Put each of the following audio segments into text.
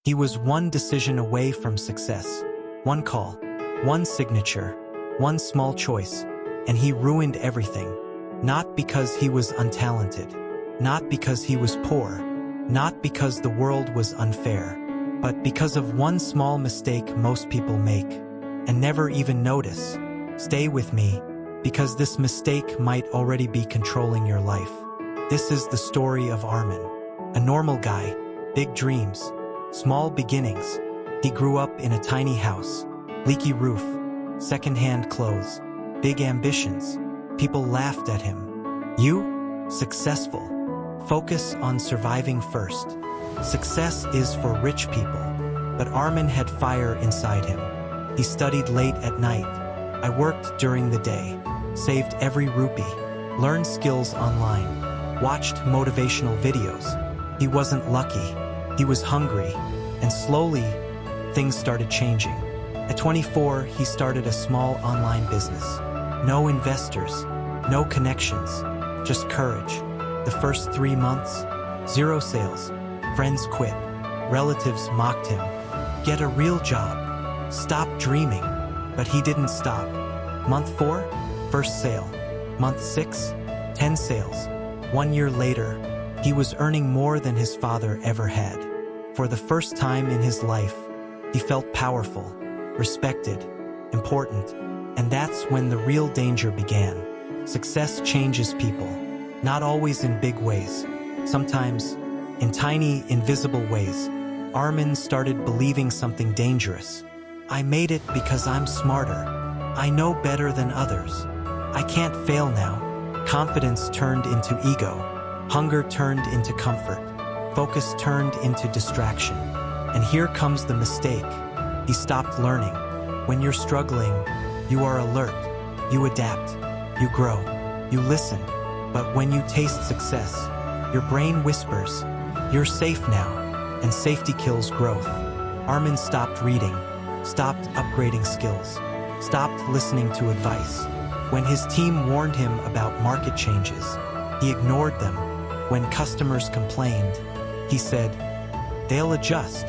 He was one decision away from success. One call, one signature, one small choice, and he ruined everything. Not because he was untalented, not because he was poor, not because the world was unfair, but because of one small mistake most people make and never even notice. Stay with me, because this mistake might already be controlling your life. This is the story of Armin, a normal guy, big dreams, small beginnings. He grew up in a tiny house, leaky roof, second-hand clothes, big ambitions. People laughed at him. You? Successful. Focus on surviving first. Success is for rich people. But Armin had fire inside him. He studied late at night. I worked during the day, saved every rupee, learned skills online, watched motivational videos. He wasn't lucky. He was hungry. And slowly, things started changing. At 24, he started a small online business. No investors, no connections, just courage. The first 3 months, 0 sales. Friends quit. Relatives mocked him. Get a real job. Stop dreaming. But he didn't stop. Month 4, first sale. Month 6, 10 sales. 1 year later, he was earning more than his father ever had. For the first time in his life, he felt powerful, respected, important. And that's when the real danger began. Success changes people, not always in big ways, sometimes in tiny, invisible ways. Armin started believing something dangerous. I made it because I'm smarter. I know better than others. I can't fail now. Confidence turned into ego. Hunger turned into comfort. Focus turned into distraction. And here comes the mistake. He stopped learning. When you're struggling, you are alert. You adapt. You grow. You listen. But when you taste success, your brain whispers, "You're safe now." And safety kills growth. Armin stopped reading, stopped upgrading skills, stopped listening to advice. When his team warned him about market changes, he ignored them. When customers complained, he said, "They'll adjust."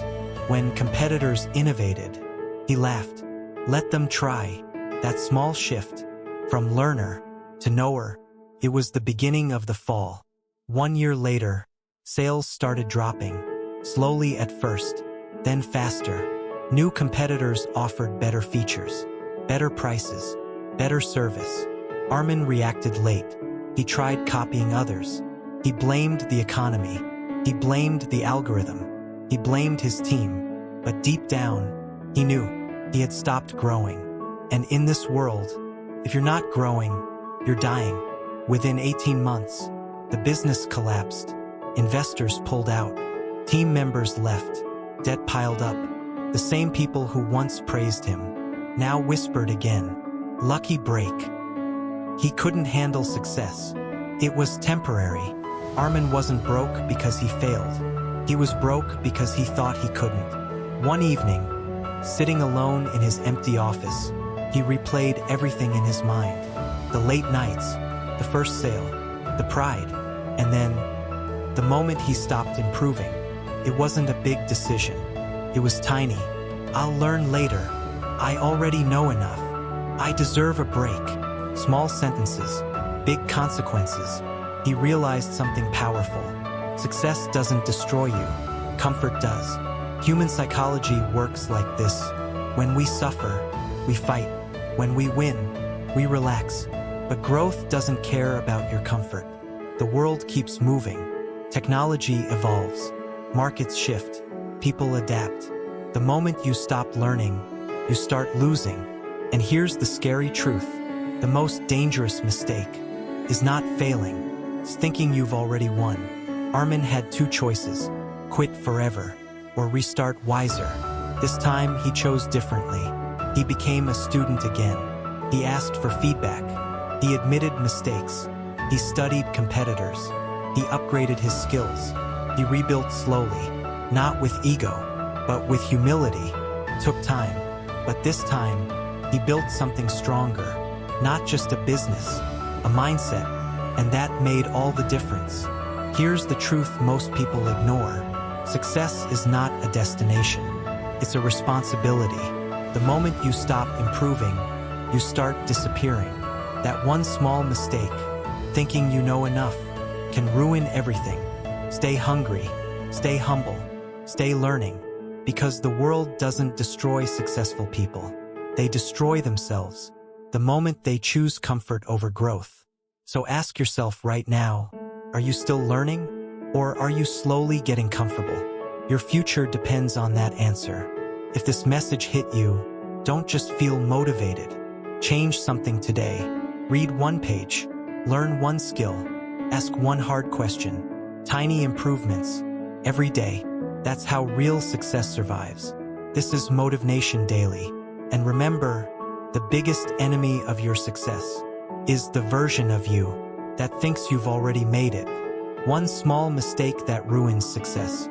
When competitors innovated, he laughed. Let them try. That small shift, from learner to knower, it was the beginning of the fall. 1 year later, sales started dropping. Slowly at first, then faster. New competitors offered better features, better prices, better service. Armin reacted late. He tried copying others. He blamed the economy. He blamed the algorithm. He blamed his team. But deep down, he knew he had stopped growing. And in this world, if you're not growing, you're dying. Within 18 months, the business collapsed. Investors pulled out. Team members left. Debt piled up. The same people who once praised him now whispered again. Lucky break. He couldn't handle success. It was temporary. Armin wasn't broke because he failed. He was broke because he thought he couldn't. One evening, sitting alone in his empty office, he replayed everything in his mind. The late nights, the first sale, the pride, and then the moment he stopped improving. It wasn't a big decision. It was tiny. I'll learn later. I already know enough. I deserve a break. Small sentences, big consequences. He realized something powerful. Success doesn't destroy you. Comfort does. Human psychology works like this. When we suffer, we fight. When we win, we relax. But growth doesn't care about your comfort. The world keeps moving. Technology evolves. Markets shift. People adapt. The moment you stop learning, you start losing. And here's the scary truth. The most dangerous mistake is not failing. It's thinking you've already won. Armin had 2 choices. Quit forever or restart wiser. This time he chose differently. He became a student again. He asked for feedback. He admitted mistakes. He studied competitors. He upgraded his skills. He rebuilt slowly, not with ego, but with humility. It took time, but this time, he built something stronger. Not just a business, a mindset, and that made all the difference. Here's the truth most people ignore. Success is not a destination. It's a responsibility. The moment you stop improving, you start disappearing. That one small mistake, thinking you know enough, can ruin everything. Stay hungry, stay humble, stay learning, because the world doesn't destroy successful people. They destroy themselves the moment they choose comfort over growth. So ask yourself right now, are you still learning, or are you slowly getting comfortable? Your future depends on that answer. If this message hit you, don't just feel motivated. Change something today. Read one page, learn one skill, ask one hard question. Tiny improvements, every day. That's how real success survives. This is MotivNation Daily. And remember, the biggest enemy of your success is the version of you that thinks you've already made it. One small mistake that ruins success.